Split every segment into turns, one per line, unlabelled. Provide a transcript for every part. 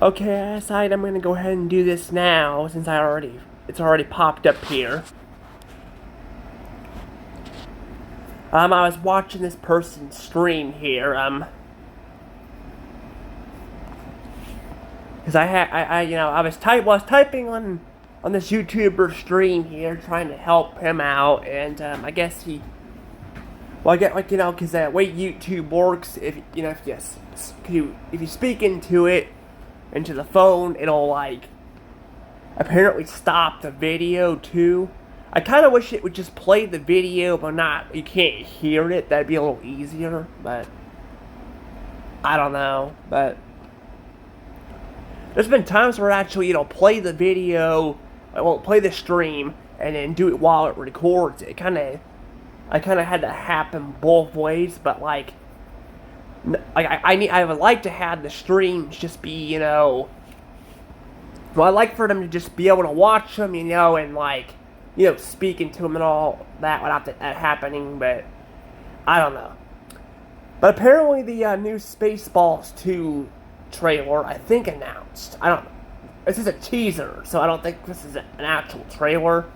Okay, I decided I'm gonna go ahead and do this now since it's already popped up here. I was watching this person stream here, because I was typing on this YouTuber stream here, trying to help him out, and I guess I get because the way YouTube works, if you speak into the phone, it'll apparently stop the video too. I kind of wish it would just play the video, but you can't hear it. That'd be a little easier, but I don't know. But there's been times where actually, play the video, play the stream, and then do it while it records. I kind of had to happen both ways, but I would like to have the streams just be, I'd like for them to just be able to watch them, and speaking to them and all that without that happening, but I don't know. But apparently the new Spaceballs 2 trailer, I think, announced. I don't know. This is a teaser, so I don't think this is an actual trailer.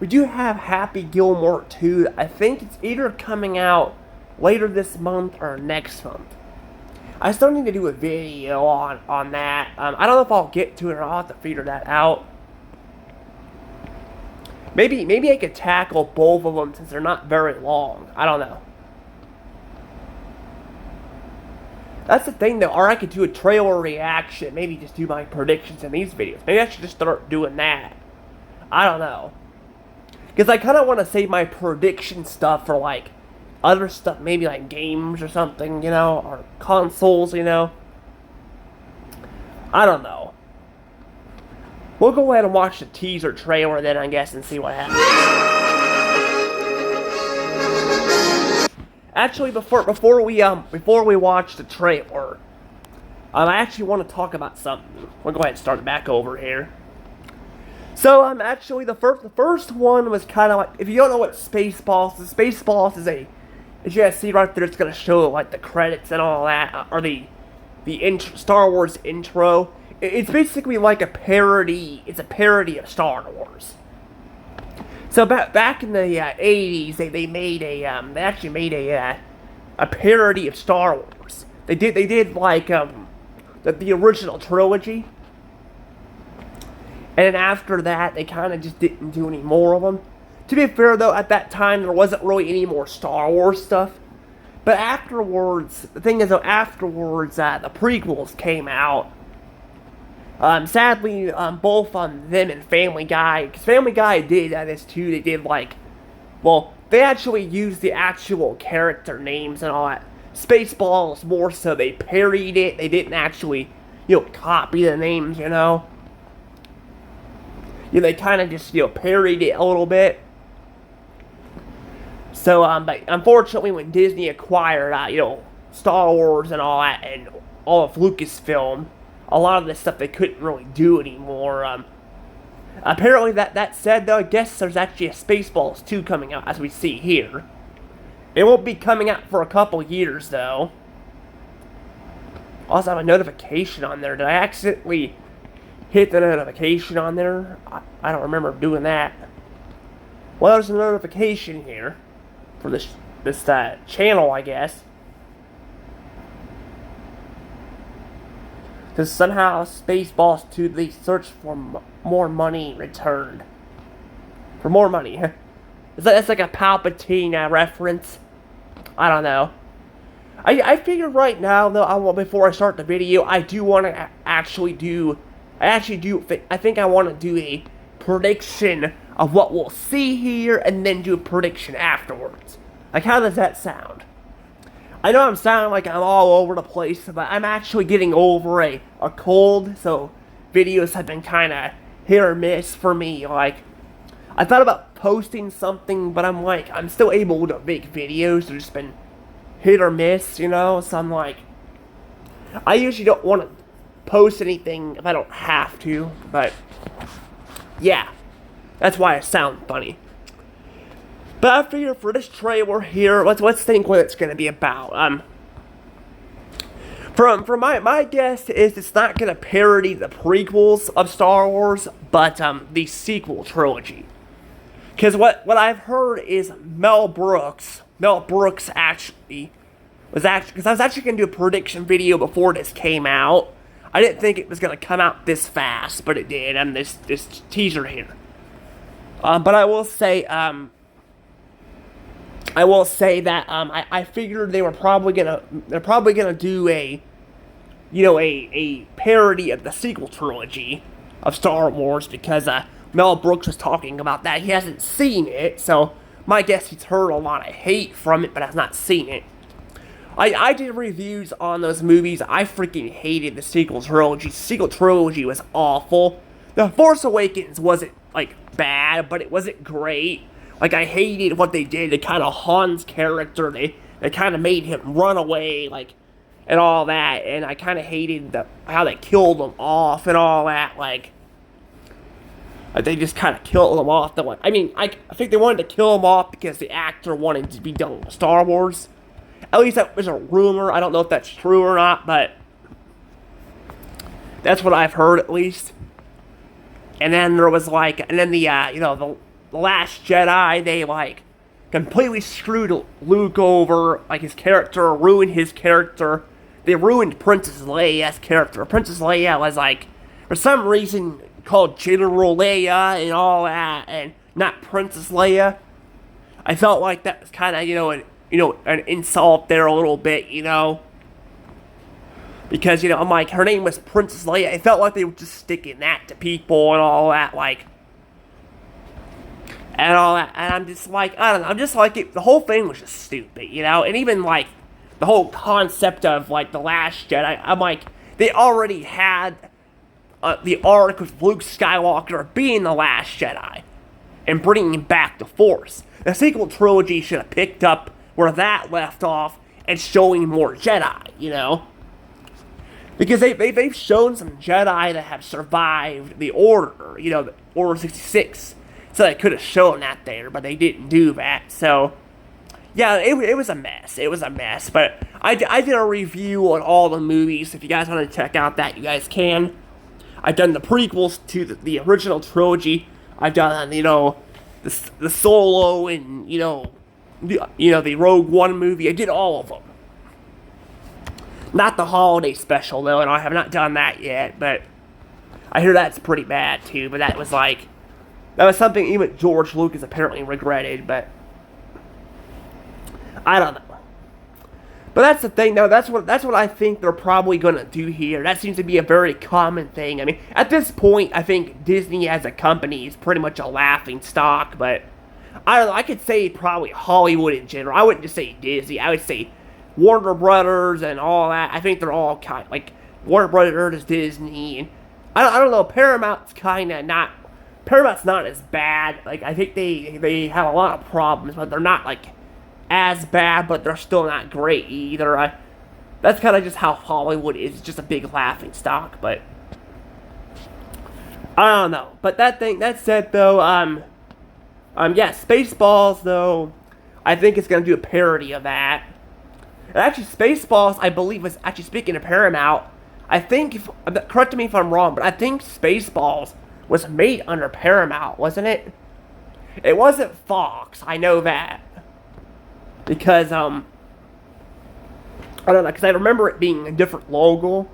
We do have Happy Gilmore 2. I think it's either coming out later this month or next month. I still need to do a video on that. I don't know if I'll get to it or I'll have to figure that out. Maybe I could tackle both of them since they're not very long. I don't know. That's the thing though, or I could do a trailer reaction. Maybe just do my predictions in these videos. Maybe I should just start doing that. I don't know. Because I kind of want to save my prediction stuff for other stuff, maybe games or something, or consoles, I don't know. We'll go ahead and watch the teaser trailer then, I guess, and see what happens. Actually, before we watch the trailer, I actually want to talk about something. We'll go ahead and start it back over here. So, actually, the first one was kind of if you don't know what Spaceballs is, Spaceballs is as you guys see right there, it's going to show, the credits and all that, or the Star Wars intro. It's basically like a parody, it's a parody of Star Wars. So, back in the 80s, they actually made a parody of Star Wars. They did the original trilogy. And then after that, they kind of just didn't do any more of them. To be fair, though, at that time, there wasn't really any more Star Wars stuff. But afterwards, the thing is, the prequels came out. Sadly, both them and Family Guy, because Family Guy did this too. They did they actually used the actual character names and all that. Spaceballs more so they parodied it. They didn't actually, copy the names, they kind of just, parodied it a little bit. So, but unfortunately, when Disney acquired, Star Wars and all that, and all of Lucasfilm, a lot of this stuff they couldn't really do anymore. Apparently, that said, though, I guess there's actually a Spaceballs 2 coming out, as we see here. It won't be coming out for a couple years, though. Also, I have a notification on there. Did I accidentally hit the notification on there? I don't remember doing that. Well, there's a notification here for this channel, I guess. Because somehow Spaceballs 2, they search for more money returned. For more money. It's like a Palpatine reference. I don't know. I figure right now, though, before I start the video, I do want to I think I want to do a prediction of what we'll see here, and then do a prediction afterwards. How does that sound? I know I'm sounding like I'm all over the place, but I'm actually getting over a cold, so videos have been kind of hit or miss for me. I thought about posting something, but I'm still able to make videos. They've just been hit or miss, so I'm I usually don't want to post anything if I don't have to, but yeah, that's why I sound funny. But I figure for this trailer here, let's think what it's going to be about. From my guess is it's not gonna parody the prequels of Star Wars, but the sequel trilogy. Because what I've heard is Mel Brooks actually because I was actually gonna do a prediction video before this came out. I didn't think it was gonna come out this fast, but it did. And this teaser here. But I will say that I figured they're probably gonna do a parody of the sequel trilogy of Star Wars, because Mel Brooks was talking about that. He hasn't seen it, so my guess he's heard a lot of hate from it, but has not seen it. I did reviews on those movies. I freaking hated the sequel trilogy. The sequel trilogy was awful. The Force Awakens wasn't, bad, but it wasn't great. I hated what they did to kind of Han's character. They kind of made him run away, and all that. And I kind of hated how they killed him off and all that, they just kind of killed him off. I think they wanted to kill him off because the actor wanted to be done with Star Wars. At least that was a rumor. I don't know if that's true or not, but that's what I've heard, at least. And then there was, the Last Jedi, they, completely screwed Luke over, his character, ruined his character. They ruined Princess Leia's character. Princess Leia was, for some reason, called General Leia and all that, and not Princess Leia. I felt like that was kind of, an insult there a little bit, because, I'm her name was Princess Leia. It felt like they were just sticking that to people and all that, and all that, and I'm just I don't know, I'm just the whole thing was just stupid, and even, the whole concept of, The Last Jedi, I'm they already had the arc of Luke Skywalker being the Last Jedi, and bringing back the Force. The sequel trilogy should have picked up where that left off, and showing more Jedi, Because they've shown some Jedi that have survived the Order, the Order 66. So they could have shown that there, but they didn't do that. So, yeah, it was a mess. It was a mess. But I did a review on all the movies. If you guys want to check out that, you guys can. I've done the prequels to the original trilogy. I've done, the Solo and, the Rogue One movie. I did all of them. Not the holiday special, though, and I have not done that yet, but I hear that's pretty bad, too. But that was something even George Lucas apparently regretted, but I don't know. But that's the thing, though. That's what I think they're probably gonna do here. That seems to be a very common thing. I mean, at this point, I think Disney as a company is pretty much a laughing stock. But I don't know. I could say probably Hollywood in general. I wouldn't just say Disney. I would say Warner Brothers and all that. I think they're all kind of Warner Brothers, Disney, and I don't know. Paramount's not as bad. I think they have a lot of problems, but they're not as bad, but they're still not great either. That's kind of just how Hollywood is. It's just a big laughing stock, but I don't know. But that said, though, yeah, Spaceballs, though, I think it's gonna do a parody of that. And actually, Spaceballs, I believe, was actually, speaking of Paramount, I think, correct me if I'm wrong, but I think Spaceballs was made under Paramount, wasn't it? It wasn't Fox, I know that. Because, I don't know, because I remember it being a different logo.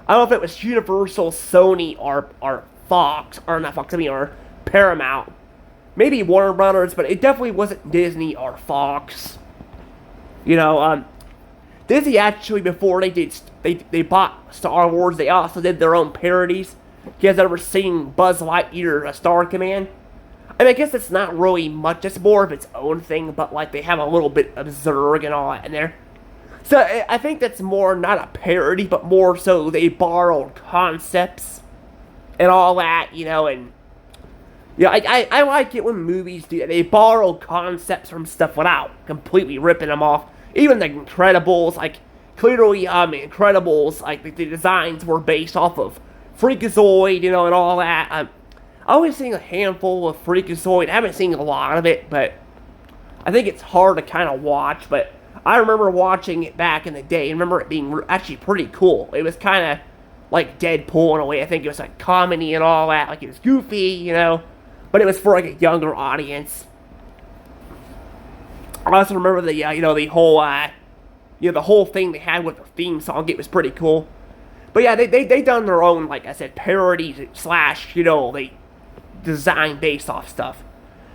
I don't know if it was Universal, Sony, or Fox, or not Fox, or Paramount. Maybe Warner Brothers, but it definitely wasn't Disney or Fox. Disney actually, before they bought Star Wars, they also did their own parodies. You guys ever seen Buzz Lightyear, A Star Command? I mean, I guess it's not really much. It's more of its own thing, but they have a little bit of Zurg and all that in there. So I think that's more not a parody, but more so they borrowed concepts and all that, and I like it when movies do that. They borrow concepts from stuff without completely ripping them off. Even the Incredibles, clearly, Incredibles, the designs were based off of Freakazoid, and all that. I've only seen a handful of Freakazoid. I haven't seen a lot of it, but I think it's hard to kind of watch. But I remember watching it back in the day. I remember it being actually pretty cool. It was kind of like Deadpool in a way. I think it was like comedy and all that. Like it was goofy, but it was for like a younger audience. I also remember the the whole thing they had with the theme song. It was pretty cool. But yeah, they done their own, like I said, parodies / they design based off stuff.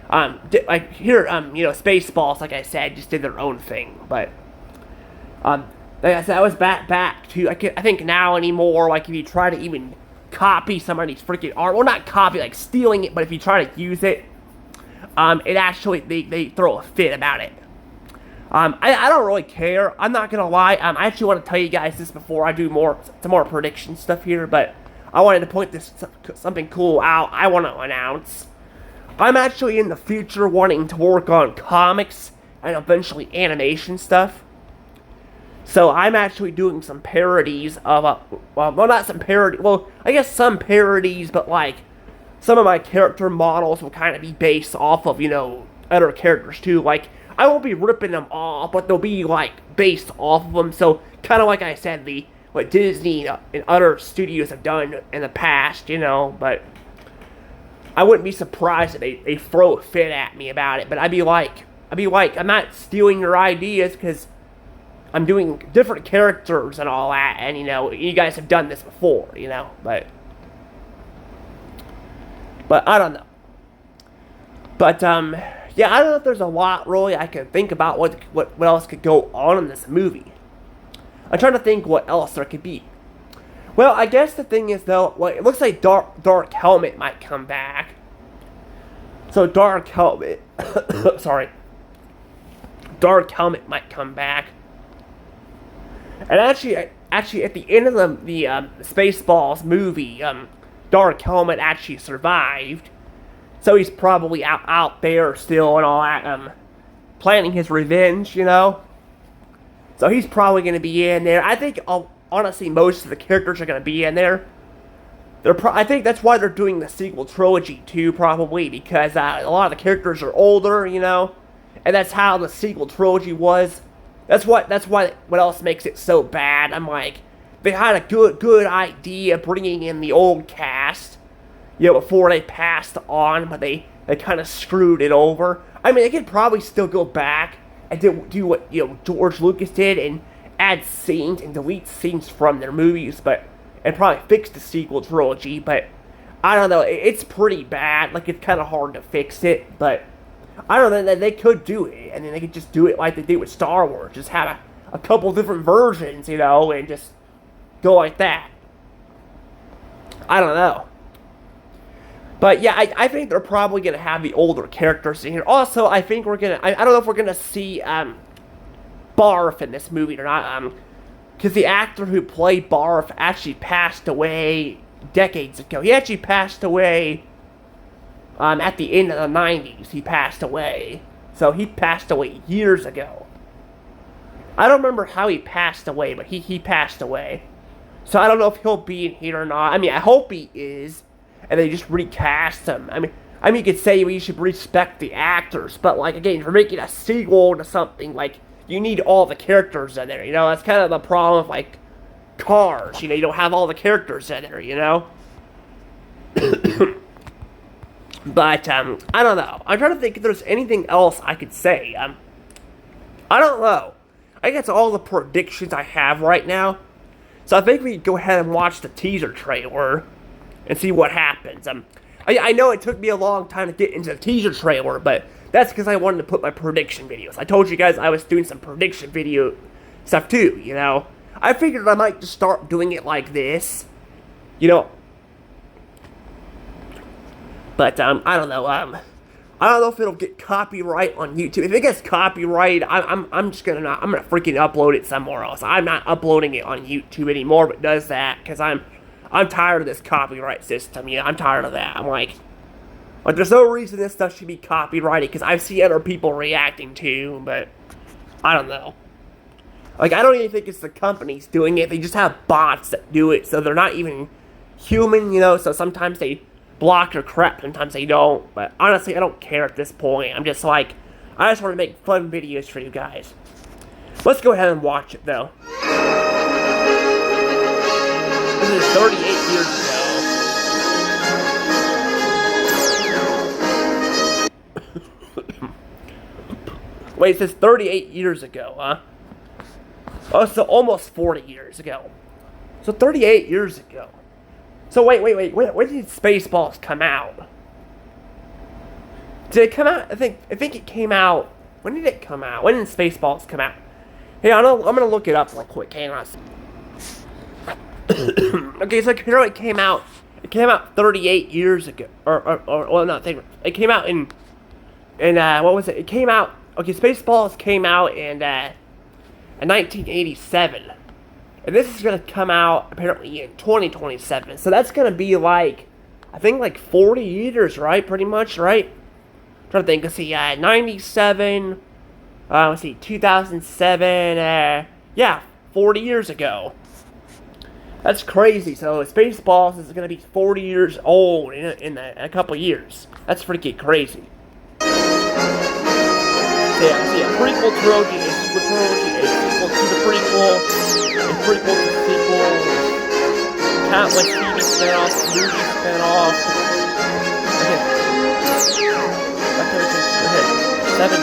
Like here, Spaceballs, like I said, just did their own thing. But like I said, I was back to I think now anymore. Like if you try to even copy somebody's freaking art, well, not copy, like stealing it, but if you try to use it, it actually they throw a fit about it. I don't really care. I'm not gonna lie. I actually want to tell you guys this before I do some more prediction stuff here, but I wanted to point something cool out. I want to announce. I'm actually in the future wanting to work on comics and eventually animation stuff. So I'm actually doing some parodies of well, not some parody. Well, I guess some parodies, but like some of my character models will kind of be based off of other characters too. Like I won't be ripping them off, but they'll be like based off of them. So kind of like I said, what Disney and other studios have done in the past, but I wouldn't be surprised if they throw a fit at me about it. But I'd be like, I'm not stealing your ideas because I'm doing different characters and all that, and you guys have done this before, but I don't know. But yeah, I don't know if there's a lot really I can think about what else could go on in this movie. I'm trying to think what else there could be. Well, I guess the thing is though, it looks like Dark Helmet might come back. So Dark Helmet, sorry, Dark Helmet might come back. And actually, at the end of the Spaceballs movie, Dark Helmet actually survived. So he's probably out there still and all that, planning his revenge, So he's probably going to be in there. I think, honestly, most of the characters are going to be in there. I think that's why they're doing the sequel trilogy too, probably, because a lot of the characters are older, and that's how the sequel trilogy was. That's what else makes it so bad. I'm like, they had a good idea bringing in the old cast, before they passed on, but they kind of screwed it over. I mean, they could probably still go back and do what George Lucas did and add scenes and delete scenes from their movies, and probably fix the sequel trilogy. But I don't know, it's pretty bad. Like it's kind of hard to fix it, but I don't know, they could do it, and then they could just do it like they did with Star Wars, just have a couple different versions, and just go like that. I don't know. But yeah, I think they're probably going to have the older characters in here. Also, I think I don't know if we're going to see Barf in this movie or not, because the actor who played Barf actually passed away decades ago. He actually passed away at the end of the 90s. He passed away. So he passed away years ago. I don't remember how he passed away, but he passed away. So I don't know if he'll be in here or not. I mean, I hope he is, and they just recast him. I mean, you could say we should respect the actors, but like again, if you're making a sequel to something, like you need all the characters in there. That's kind of the problem with like Cars. You don't have all the characters in there. But I don't know. I'm trying to think if there's anything else I could say. I don't know. I think that's all the predictions I have right now. So I think we can go ahead and watch the teaser trailer and see what happens. I know it took me a long time to get into the teaser trailer, but that's because I wanted to put my prediction videos. I told you guys I was doing some prediction video stuff too, I figured I might just start doing it like this, But, I don't know, I don't know if it'll get copyright on YouTube. If it gets copyright, I'm gonna freaking upload it somewhere else. I'm not uploading it on YouTube anymore, but it does that, because I'm tired of this copyright system, I'm tired of that. I'm like, there's no reason this stuff should be copyrighted, because I've seen other people reacting too, but I don't know. Like, I don't even think it's the companies doing it. They just have bots that do it, so they're not even human, so sometimes they block your crap, sometimes they don't. But honestly, I don't care at this point. I'm just like, I just want to make fun videos for you guys. Let's go ahead and watch it, though. This is 38 years ago. Wait, it says 38 years ago, huh? Oh, so almost 40 years ago. So 38 years ago. So wait. When did Spaceballs come out? Did it come out? I think it came out. When did it come out? When did Spaceballs come out? Hey, I'm gonna look it up real quick. Hang on. Okay, so it came out. It came out 38 years ago. Well, no, it came out in what was it? It came out. Okay, Spaceballs came out in 1987. And this is going to come out, apparently, in 2027. So that's going to be, like, I think, like, 40 years, right? Pretty much, right? I'm trying to think. Let's see, 97, let's see, 2007, yeah, 40 years ago. That's crazy. So Spaceballs is going to be 40 years old in a couple years. That's pretty crazy. So yeah, see, a prequel trilogy, a sequel trilogy, a sequel to the prequel, a prequel to the sequel, countless TV spin-offs, movie spin-offs. Okay. 7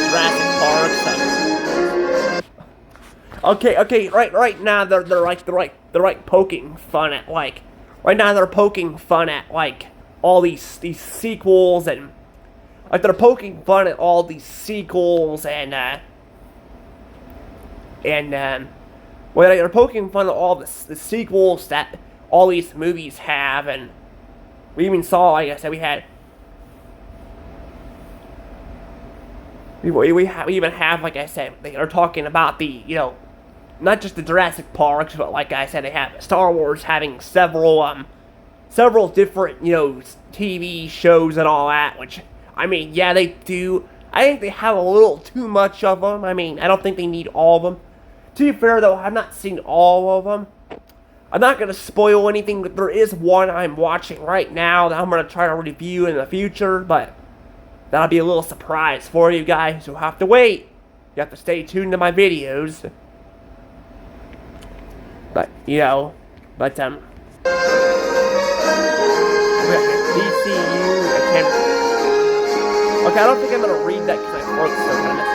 Jurassic Parks. Okay. Right now they're poking fun at right now they're poking fun at all these sequels and they're poking fun at all these sequels and they're poking fun at all the sequels that all these movies have, and we even saw, like I said, we even have, like I said, they are talking about the, not just the Jurassic Parks, but like I said, they have Star Wars having several different, TV shows and all that, which, I mean, yeah, they do. I think they have a little too much of them. I mean, I don't think they need all of them. To be fair, though, I've not seen all of them. I'm not going to spoil anything, but there is one I'm watching right now that I'm going to try to review in the future, but that'll be a little surprise for you guys. You'll have to wait. You have to stay tuned to my videos. But, DCU, I can't... Okay, I don't think I'm going to read that because I wrote so kind of...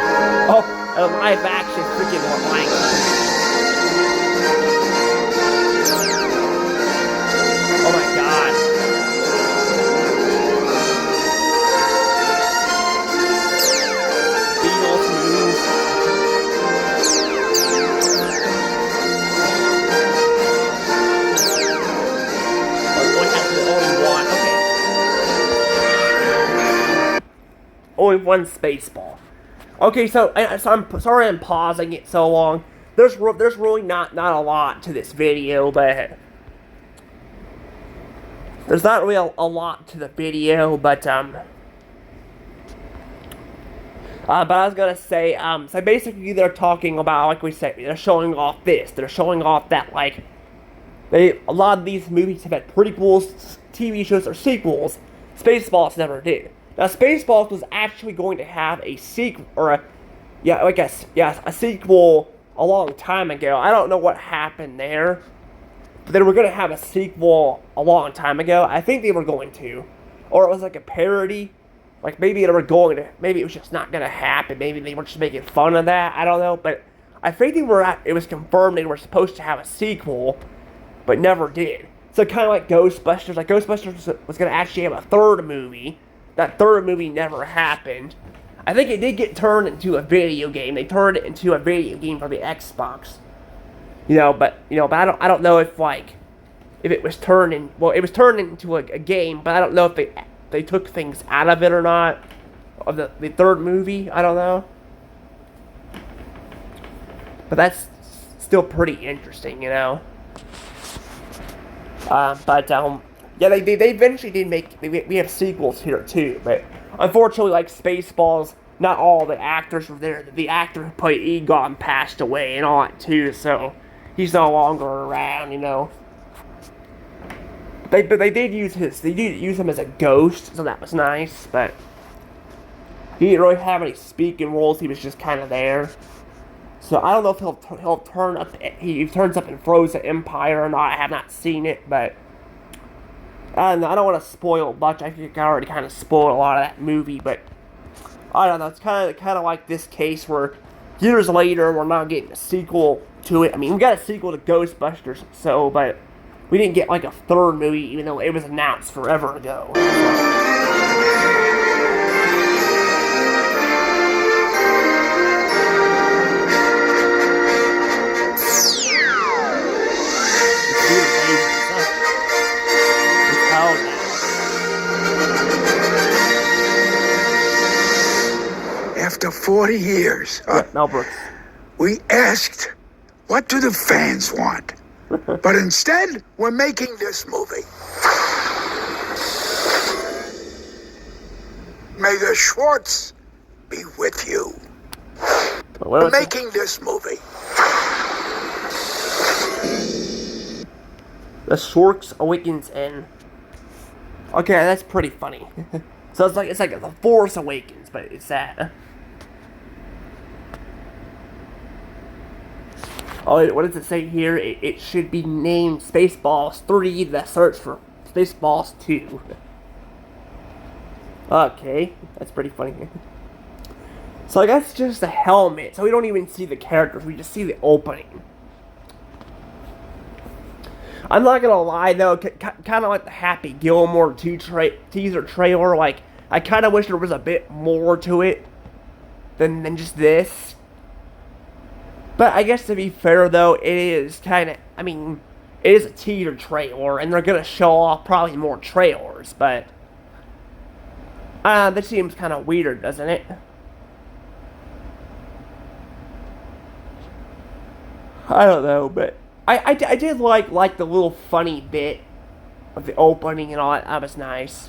Oh, a live action freaking Lion Oh my god. Beatles movies. Only one Spaceball. Okay, so I'm sorry I'm pausing it so long. There's really not a lot to this video, but there's not really a lot to the video, but I was gonna say, so basically they're talking about, like we said, they're showing off this, they're showing off that, like, a lot of these movies have had prequels, TV shows, or sequels. Spaceballs never did. Now, Spaceballs was actually going to have a sequel, or a sequel a long time ago. I don't know what happened there, but they were going to have a sequel a long time ago. I think they were going to, or it was like a parody. Like maybe they were going to, maybe it was just not going to happen. Maybe they were just making fun of that. I don't know, but I think it was confirmed they were supposed to have a sequel, but never did. So kind of like Ghostbusters. Like Ghostbusters was going to actually have a third movie. That third movie never happened. I think it did get turned into a video game. They turned it into a video game for the Xbox. But I don't know if it was turned in. Well, it was turned into a game, but I don't know if they took things out of it or not. Of the third movie, I don't know. But that's still pretty interesting, Yeah, they eventually did make... We have sequels here, too. But unfortunately, like Spaceballs, not all the actors were there. The actor who played Egon passed away and all that, too. So, he's no longer around, But they did use him as a ghost, so that was nice. But he didn't really have any speaking roles. He was just kind of there. So I don't know if he'll turn up. He turns up in Frozen Empire or not. I have not seen it, but I don't want to spoil much. I think I already kind of spoiled a lot of that movie, but I don't know. It's kind of like this case where years later we're not getting a sequel to it. I mean, we got a sequel to Ghostbusters, but we didn't get like a third movie, even though it was announced forever ago.
After 40 years,
Mel Brooks.
we asked, what do the fans want? But instead, we're making this movie. May the Schwartz be with you. We're making this movie.
The Schwartz Awakens in. Okay, that's pretty funny. So it's like The Force Awakens, but it's that. Oh, what does it say here? It should be named Spaceballs 3, The Search for Spaceballs 2. Okay, that's pretty funny. So I guess it's just a helmet, so we don't even see the characters, we just see the opening. I'm not gonna lie though, kind of like the Happy Gilmore 2 teaser trailer, like, I kind of wish there was a bit more to it than just this. But I guess to be fair though, it is kind of, I mean, it is a teaser trailer, and they're gonna show off probably more trailers, but this seems kind of weird, doesn't it? I don't know, but I did like the little funny bit of the opening and all that. That was nice.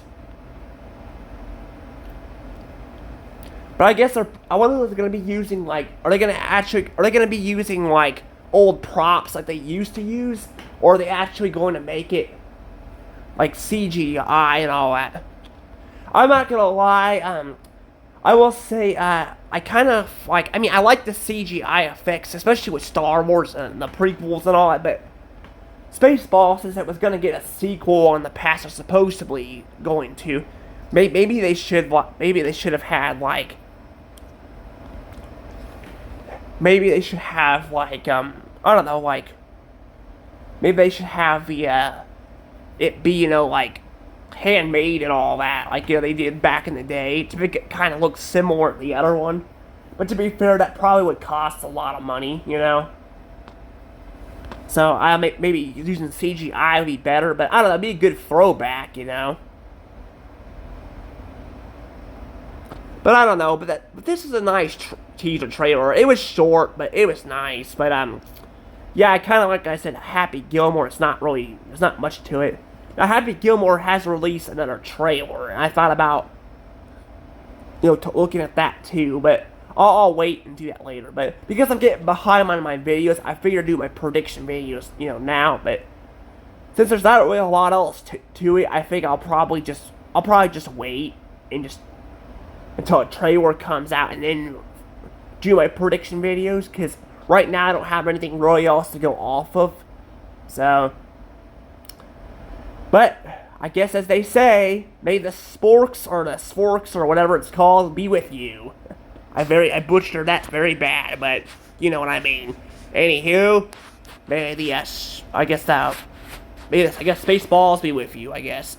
But I guess I wonder if they're gonna be using are they gonna be using like old props like they used to use, or are they actually going to make it like CGI and all that? I'm not gonna lie. I will say I kind of like. I mean, I like the CGI effects, especially with Star Wars and the prequels and all that. But Spaceballs says it was gonna get a sequel in the past, or supposedly going to. Maybe they should have had like. Maybe they should have like I don't know, like maybe they should have the it be, like handmade and all that, like they did back in the day, to make it kind of look similar to the other one. But to be fair, that probably would cost a lot of money, So maybe using CGI would be better, but I don't know, it'd be a good throwback, But I don't know, but this is a nice teaser trailer. It was short, but it was nice. But yeah, kind of like I said, Happy Gilmore. There's not much to it. Now, Happy Gilmore has released another trailer, and I thought about looking at that too. But I'll wait and do that later. But because I'm getting behind on my videos, I figured to do my prediction videos now. But since there's not really a lot else to it, I think I'll probably just wait and just until a trailer comes out and then do my prediction videos, because right now I don't have anything really else to go off of. So, but I guess as they say, may the sporks or whatever it's called be with you. I butchered that very bad, but you know what I mean. Anywho, may the I guess Spaceballs be with you, I guess.